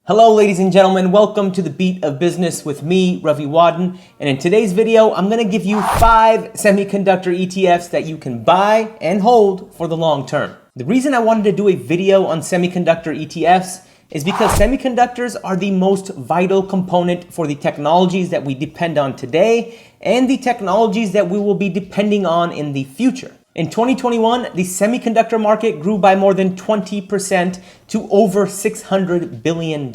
Hello ladies and gentlemen, welcome to the Beat of Business with me, Ravi Wadan. And in today's video, I'm going to give you 5 semiconductor ETFs that you can buy and hold for the long term. The reason I wanted to do a video on semiconductor ETFs is because semiconductors are the most vital component for the technologies that we depend on today and the technologies that we will be depending on in the future. In 2021, the semiconductor market grew by more than 20% to over $600 billion.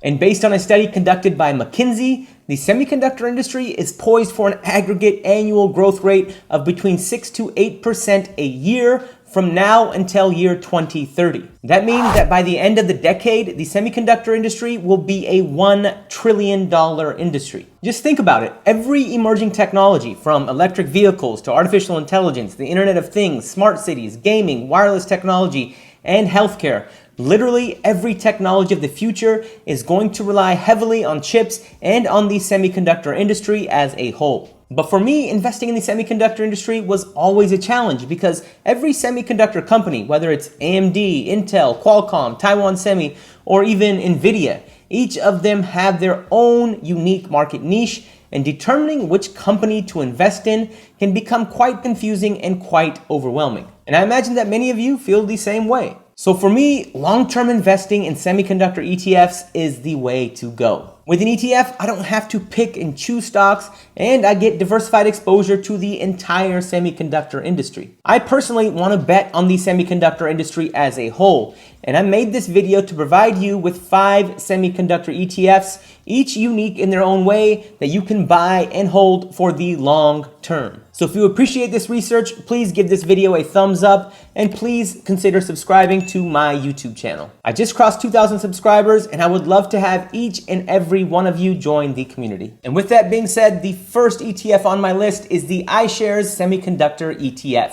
And based on a study conducted by McKinsey, the semiconductor industry is poised for an aggregate annual growth rate of between 6 to 8% a year from now until year 2030. That means that by the end of the decade, the semiconductor industry will be a $1 trillion industry. Just think about it. Every emerging technology, from electric vehicles to artificial intelligence, the Internet of Things, smart cities, gaming, wireless technology, and healthcare, literally every technology of the future is going to rely heavily on chips and on the semiconductor industry as a whole. But for me, investing in the semiconductor industry was always a challenge because every semiconductor company, whether it's AMD, Intel, Qualcomm, Taiwan Semi, or even Nvidia, each of them have their own unique market niche, and determining which company to invest in can become quite confusing and quite overwhelming. And I imagine that many of you feel the same way. So for me, long-term investing in semiconductor ETFs is the way to go. With an ETF, I don't have to pick and choose stocks, and I get diversified exposure to the entire semiconductor industry. I personally want to bet on the semiconductor industry as a whole, and I made this video to provide you with 5 semiconductor ETFs, each unique in their own way, that you can buy and hold for the long term. So if you appreciate this research, please give this video a thumbs up, and please consider subscribing to my YouTube channel. I just crossed 2,000 subscribers, and I would love to have each and every one of you join the community. And with that being said, the first ETF on my list is the iShares Semiconductor ETF.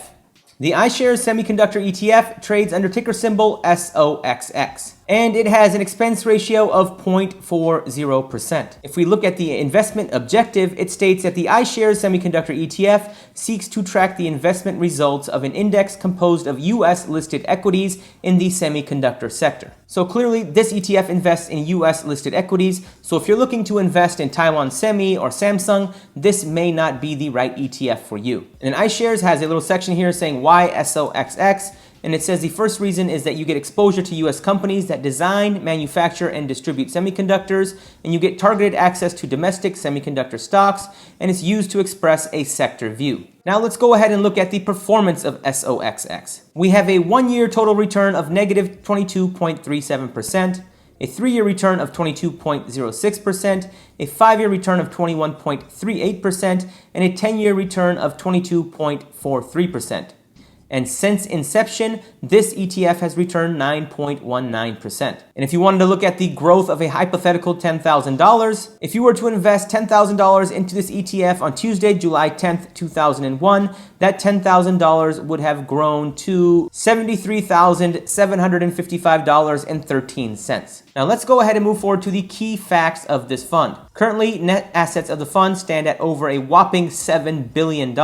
The iShares Semiconductor ETF trades under ticker symbol SOXX, and it has an expense ratio of 0.40%. If we look at the investment objective, it states that the iShares Semiconductor ETF seeks to track the investment results of an index composed of US listed equities in the semiconductor sector. So clearly, this ETF invests in US listed equities, so if you're looking to invest in Taiwan Semi or Samsung, this may not be the right ETF for you. And iShares has a little section here saying why SOXX, and it says the first reason is that you get exposure to US companies that design, manufacture, and distribute semiconductors, and you get targeted access to domestic semiconductor stocks, and it's used to express a sector view. Now let's go ahead and look at the performance of SOXX. We have a 1-year total return of negative 22.37%, a 3-year return of 22.06%, a 5-year return of 21.38%, and a 10-year return of 22.43%. And since inception, this ETF has returned 9.19%. And if you wanted to look at the growth of a hypothetical $10,000, if you were to invest $10,000 into this ETF on Tuesday, July 10th, 2001, that $10,000 would have grown to $73,755.13. Now let's go ahead and move forward to the key facts of this fund. Currently, net assets of the fund stand at over a whopping $7 billion.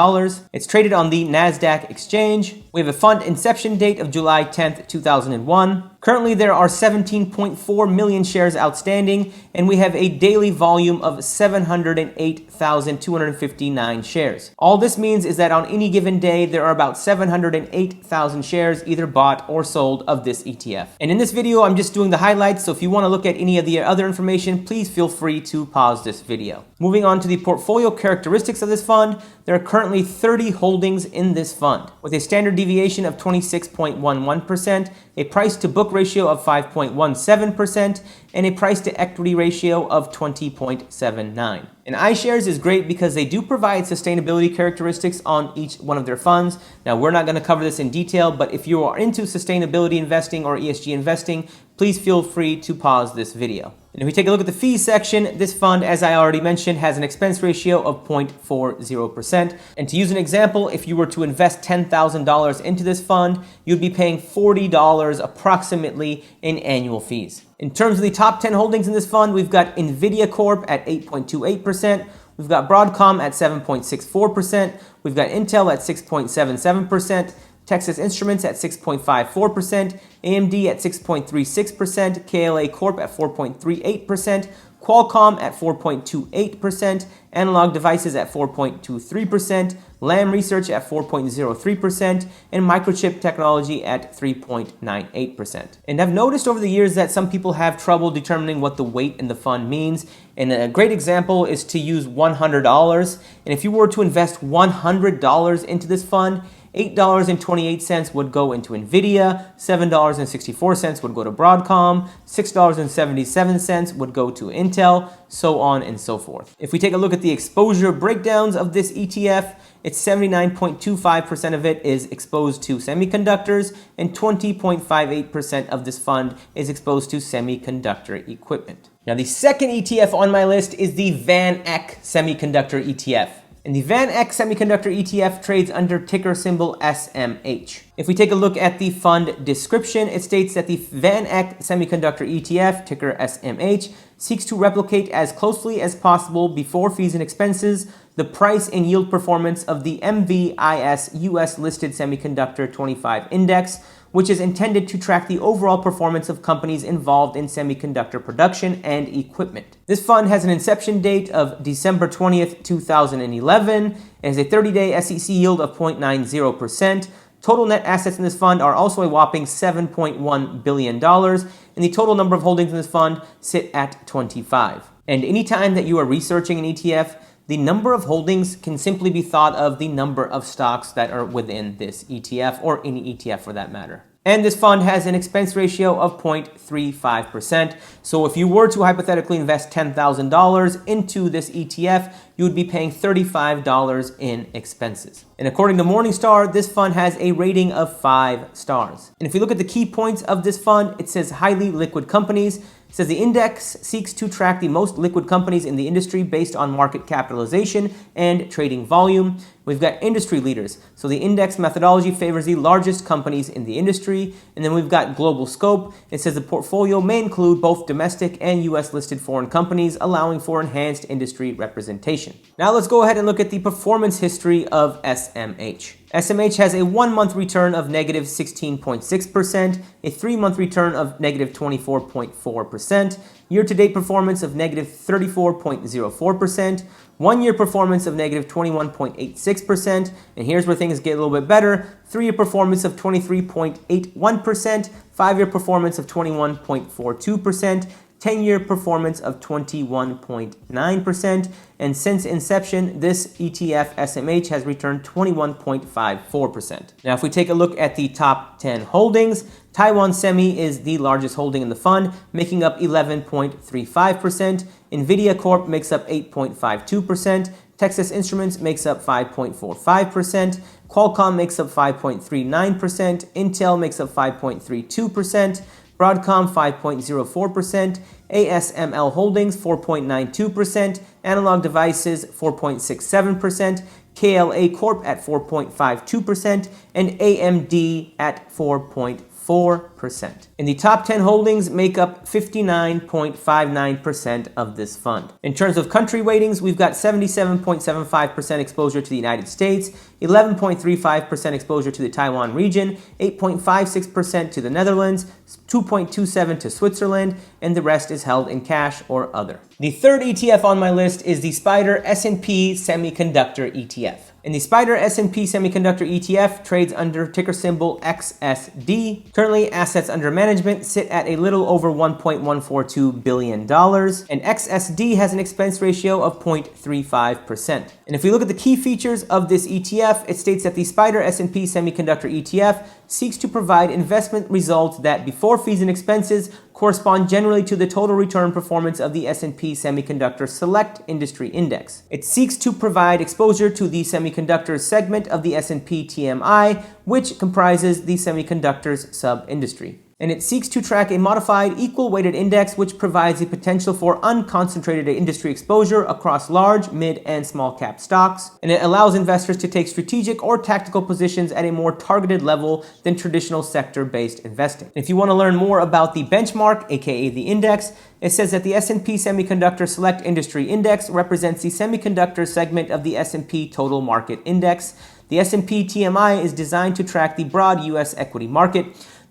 It's traded on the Nasdaq exchange. We have a fund inception date of July 10th, 2001. Currently, there are 17.4 million shares outstanding, and we have a daily volume of 708,259 shares. All this means is that on any given day, there are about 708,000 shares either bought or sold of this ETF. And in this video, I'm just doing the highlights, so if you want to look at any of the other information, please feel free to pause this video. Moving on to the portfolio characteristics of this fund, there are currently 30 holdings in this fund, with a standard deviation of 26.11%, a price to book ratio of 5.17%, and a price to equity ratio of 20.79. And iShares is great because they do provide sustainability characteristics on each one of their funds. Now, we're not going to cover this in detail, but if you are into sustainability investing or ESG investing, please feel free to pause this video. And if we take a look at the fees section, this fund, as I already mentioned, has an expense ratio of 0.40%. And to use an example, if you were to invest $10,000 into this fund, you'd be paying $40 approximately in annual fees. In terms of the top 10 holdings in this fund, we've got Nvidia Corp at 8.28%, we've got Broadcom at 7.64%, we've got Intel at 6.77%, Texas Instruments at 6.54%, AMD at 6.36%, KLA Corp at 4.38%, Qualcomm at 4.28%, Analog Devices at 4.23%, Lam Research at 4.03%, and Microchip Technology at 3.98%. And I've noticed over the years that some people have trouble determining what the weight in the fund means. And a great example is to use $100. And if you were to invest $100 into this fund, $8.28 would go into Nvidia, $7.64 would go to Broadcom, $6.77 would go to Intel, so on and so forth. If we take a look at the exposure breakdowns of this ETF, it's 79.25% of it is exposed to semiconductors, and 20.58% of this fund is exposed to semiconductor equipment. Now, the second ETF on my list is the VanEck Semiconductor ETF. And the VanEck Semiconductor ETF trades under ticker symbol SMH. If we take a look at the fund description, it states that the VanEck Semiconductor ETF, ticker SMH, seeks to replicate as closely as possible before fees and expenses the price and yield performance of the MVIS US listed Semiconductor 25 Index, which is intended to track the overall performance of companies involved in semiconductor production and equipment. This fund has an inception date of December 20th, 2011, and has a 30-day SEC yield of 0.90%. Total net assets in this fund are also a whopping $7.1 billion, and the total number of holdings in this fund sit at 25. And anytime that you are researching an ETF, the number of holdings can simply be thought of the number of stocks that are within this ETF, or any ETF for that matter. And this fund has an expense ratio of 0.35%. So if you were to hypothetically invest $10,000 into this ETF, you would be paying $35 in expenses. And according to Morningstar, this fund has a rating of 5 stars. And if we look at the key points of this fund, it says highly liquid companies. It says the index seeks to track the most liquid companies in the industry based on market capitalization and trading volume. We've got industry leaders. So the index methodology favors the largest companies in the industry. And then we've got global scope. It says the portfolio may include both domestic and US listed foreign companies, allowing for enhanced industry representation. Now let's go ahead and look at the performance history of SMH. SMH has a 1-month return of negative 16.6%, a 3-month return of negative 24.4%, year-to-date performance of negative 34.04%, 1-year performance of negative 21.86%, and here's where things get a little bit better, 3-year performance of 23.81%, 5-year performance of 21.42%, 10-year performance of 21.9%, and since inception, this ETF SMH has returned 21.54%. Now, if we take a look at the top 10 holdings, Taiwan Semi is the largest holding in the fund, making up 11.35%. Nvidia Corp makes up 8.52%. Texas Instruments makes up 5.45%. Qualcomm makes up 5.39%. Intel makes up 5.32%. Broadcom 5.04%, ASML Holdings 4.92%, Analog Devices 4.67%, KLA Corp at 4.52%, and AMD at 4.4%. And the top 10 holdings make up 59.59% of this fund. In terms of country weightings, we've got 77.75% exposure to the United States, 11.35% exposure to the Taiwan region, 8.56% to the Netherlands, 2.27% to Switzerland, and the rest is held in cash or other. The third ETF on my list is the SPDR S&P Semiconductor ETF. And the SPDR S&P Semiconductor ETF trades under ticker symbol XSD. Currently, assets under management sit at a little over $1.142 billion, and XSD has an expense ratio of 0.35%. And if we look at the key features of this ETF, it states that the SPDR S&P Semiconductor ETF seeks to provide investment results that, before fees and expenses, correspond generally to the total return performance of the S&P Semiconductor Select Industry Index. It seeks to provide exposure to the semiconductor segment of the S&P TMI, which comprises the semiconductors sub-industry. And it seeks to track a modified equal-weighted index which provides the potential for unconcentrated industry exposure across large, mid, and small-cap stocks. And it allows investors to take strategic or tactical positions at a more targeted level than traditional sector-based investing. If you want to learn more about the benchmark, aka the index, it says that the S&P Semiconductor Select Industry Index represents the semiconductor segment of the S&P Total Market Index. The S&P TMI is designed to track the broad U.S. equity market.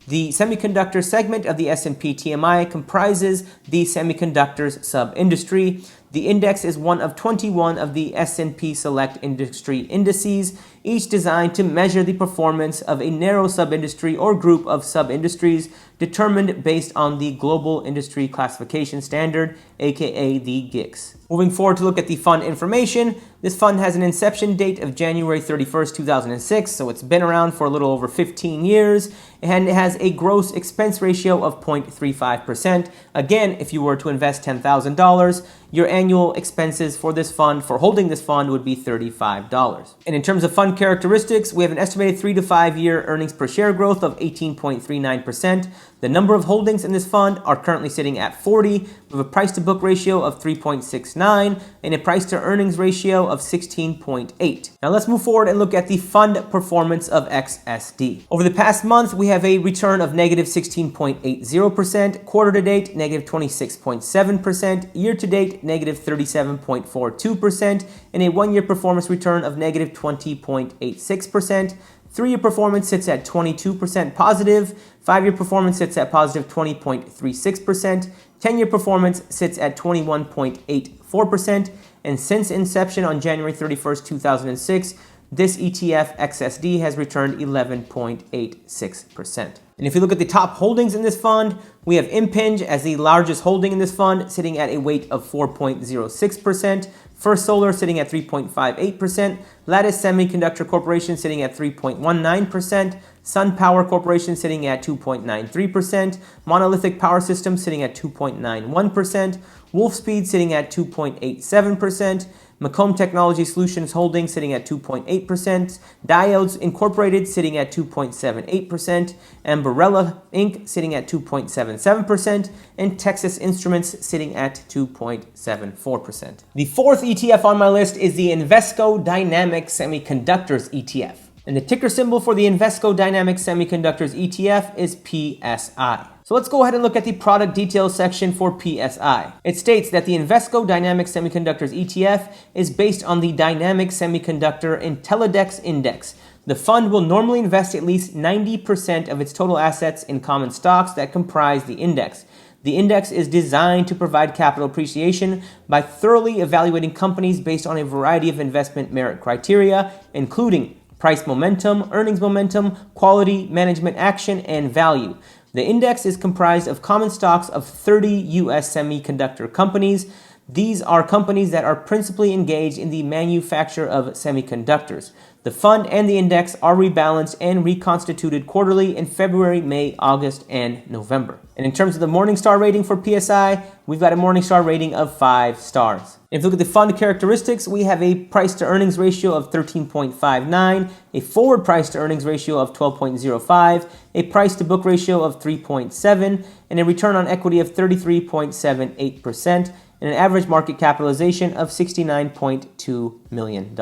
The semiconductor segment of the S&P TMI comprises the semiconductors sub-industry. The index is one of 21 of the S&P Select Industry Indices, each designed to measure the performance of a narrow sub-industry or group of sub-industries determined based on the Global Industry Classification Standard, aka the GICS. Moving forward to look at the fund information, this fund has an inception date of January 31st, 2006, so it's been around for a little over 15 years, and it has a gross expense ratio of 0.35%. Again, if you were to invest $10,000, your annual expenses for this fund, for holding this fund, would be $35. And in terms of fund characteristics, we have an estimated 3 to 5 year earnings per share growth of 18.39%. The number of holdings in this fund are currently sitting at 40, with a price to book ratio of 3.69 and a price to earnings ratio of 16.8. Now let's move forward and look at the fund performance of XSD. Over the past month, we have a return of negative 16.80%, quarter to date, negative 26.7%, year to date, negative 37.42%, and a 1 year performance return of negative 20.86%. 3-year performance sits at 22% positive, 5-year performance sits at positive 20.36%, 10-year performance sits at 21.84%, and since inception on January 31st, 2006, this ETF XSD has returned 11.86%. And if you look at the top holdings in this fund, we have Impinj as the largest holding in this fund, sitting at a weight of 4.06%. First Solar sitting at 3.58%. Lattice Semiconductor Corporation sitting at 3.19%. SunPower Corporation sitting at 2.93%. Monolithic Power Systems sitting at 2.91%. Wolfspeed sitting at 2.87%. Macomb Technology Solutions Holdings sitting at 2.8%, Diodes Incorporated sitting at 2.78%, Ambarella Inc. sitting at 2.77%, and Texas Instruments sitting at 2.74%. The fourth ETF on my list is the Invesco Dynamic Semiconductors ETF. And the ticker symbol for the Invesco Dynamic Semiconductors ETF is PSI. So let's go ahead and look at the product details section for PSI. It states that the Invesco Dynamic Semiconductors ETF is based on the Dynamic Semiconductor Intellidex Index. The fund will normally invest at least 90% of its total assets in common stocks that comprise the index. The index is designed to provide capital appreciation by thoroughly evaluating companies based on a variety of investment merit criteria, including price momentum, earnings momentum, quality, management action, and value. The index is comprised of common stocks of 30 U.S. semiconductor companies. These are companies that are principally engaged in the manufacture of semiconductors. The fund and the index are rebalanced and reconstituted quarterly in February, May, August, and November. And in terms of the Morningstar rating for PSI, we've got a Morningstar rating of 5 stars. If you look at the fund characteristics, we have a price to earnings ratio of 13.59, a forward price to earnings ratio of 12.05, a price to book ratio of 3.7, and a return on equity of 33.78%, and an average market capitalization of $69.2 million.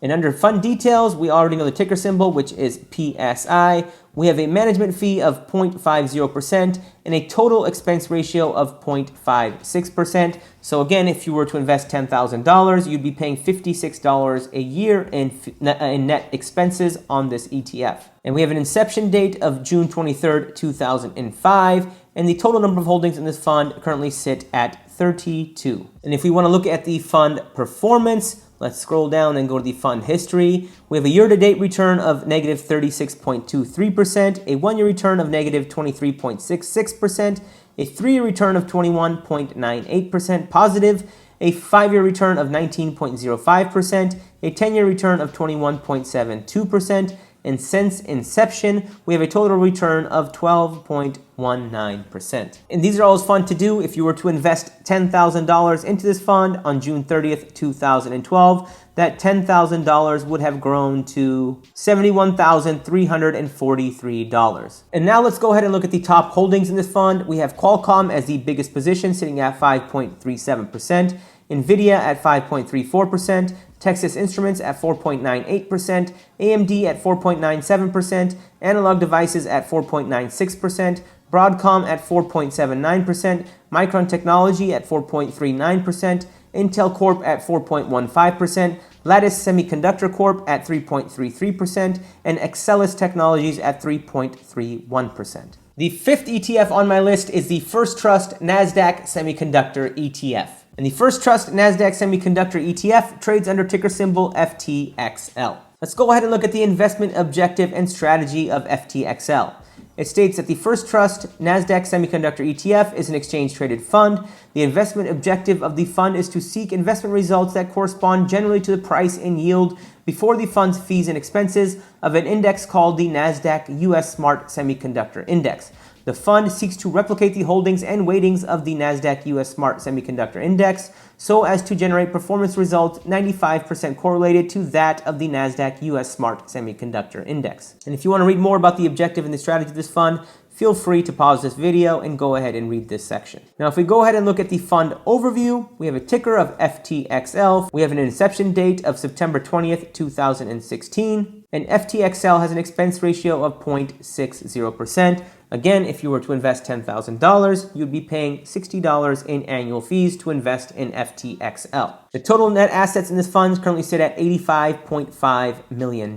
And under fund details, we already know the ticker symbol, which is PSI. We have a management fee of 0.50% and a total expense ratio of 0.56%. So again, if you were to invest $10,000, you'd be paying $56 a year in net expenses on this ETF. And we have an inception date of June 23rd, 2005, and the total number of holdings in this fund currently sit at 32. And if we want to look at the fund performance, let's scroll down and go to the fund history. We have a year-to-date return of negative 36.23%, a 1-year return of negative 23.66%, a 3-year return of 21.98% positive, a 5-year return of 19.05%, a 10-year return of 21.72%, and since inception, we have a total return of 12.19%. And these are always fun to do if you were to invest $10,000 into this fund on June 30th, 2012. That $10,000 would have grown to $71,343. And now let's go ahead and look at the top holdings in this fund. We have Qualcomm as the biggest position, sitting at 5.37%, NVIDIA at 5.34%, Texas Instruments at 4.98%, AMD at 4.97%, Analog Devices at 4.96%, Broadcom at 4.79%, Micron Technology at 4.39%, Intel Corp at 4.15%, Lattice Semiconductor Corp at 3.33%, and Excelis Technologies at 3.31%. The fifth ETF on my list is the First Trust Nasdaq Semiconductor ETF. And the First Trust Nasdaq Semiconductor ETF trades under ticker symbol FTXL. Let's go ahead and look at the investment objective and strategy of FTXL. It states that the First Trust Nasdaq Semiconductor ETF is an exchange-traded fund. The investment objective of the fund is to seek investment results that correspond generally to the price and yield before the fund's fees and expenses of an index called the Nasdaq US Smart Semiconductor Index. The fund seeks to replicate the holdings and weightings of the Nasdaq US Smart Semiconductor Index so as to generate performance results 95% correlated to that of the Nasdaq US Smart Semiconductor Index. And if you want to read more about the objective and the strategy of this fund, feel free to pause this video and go ahead and read this section. Now, if we go ahead and look at the fund overview, we have a ticker of FTXL. We have an inception date of September 20th, 2016. And FTXL has an expense ratio of 0.60%. Again, if you were to invest $10,000, you'd be paying $60 in annual fees to invest in FTXL. The total net assets in this fund currently sit at $85.5 million.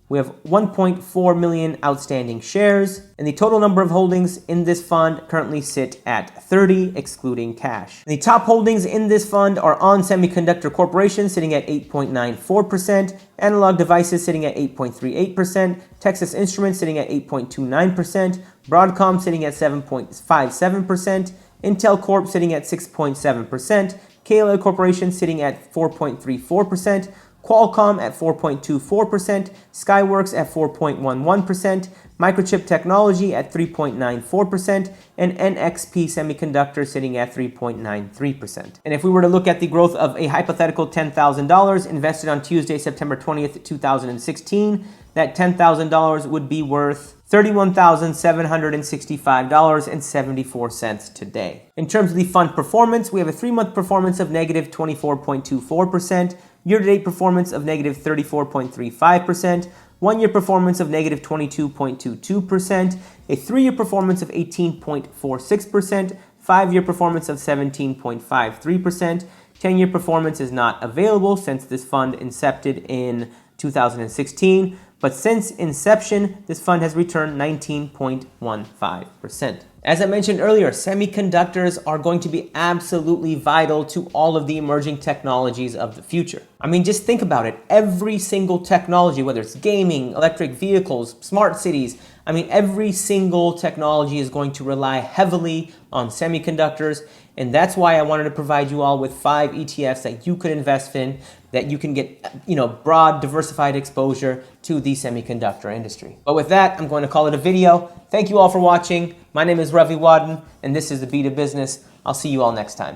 We have 1.4 million outstanding shares, and the total number of holdings in this fund currently sit at 30, excluding cash. The top holdings in this fund are On Semiconductor Corporation, sitting at 8.94%, Analog Devices sitting at 8.38%, Texas Instruments sitting at 8.29%, Broadcom sitting at 7.57%, Intel Corp sitting at 6.7%, KLA Corporation sitting at 4.34%, Qualcomm at 4.24%, Skyworks at 4.11%, Microchip Technology at 3.94%, and NXP Semiconductor sitting at 3.93%. And if we were to look at the growth of a hypothetical $10,000 invested on Tuesday, September 20th, 2016, that $10,000 would be worth $31,765.74 today. In terms of the fund performance, we have a 3-month performance of negative 24.24%, year-to-date performance of negative 34.35%, 1-year performance of negative 22.22%, a 3-year performance of 18.46%, 5-year performance of 17.53%, 10-year performance is not available since this fund incepted in 2016, but since inception, this fund has returned 19.15%. As I mentioned earlier, semiconductors are going to be absolutely vital to all of the emerging technologies of the future. I mean, just think about it. Every single technology, whether it's gaming, electric vehicles, smart cities, I mean, every single technology is going to rely heavily on semiconductors. And that's why I wanted to provide you all with 5 ETFs that you could invest in, that you can get, broad, diversified exposure to the semiconductor industry. But with that, I'm going to call it a video. Thank you all for watching. My name is Ravi Wadan, and this is The Beat of Business. I'll see you all next time.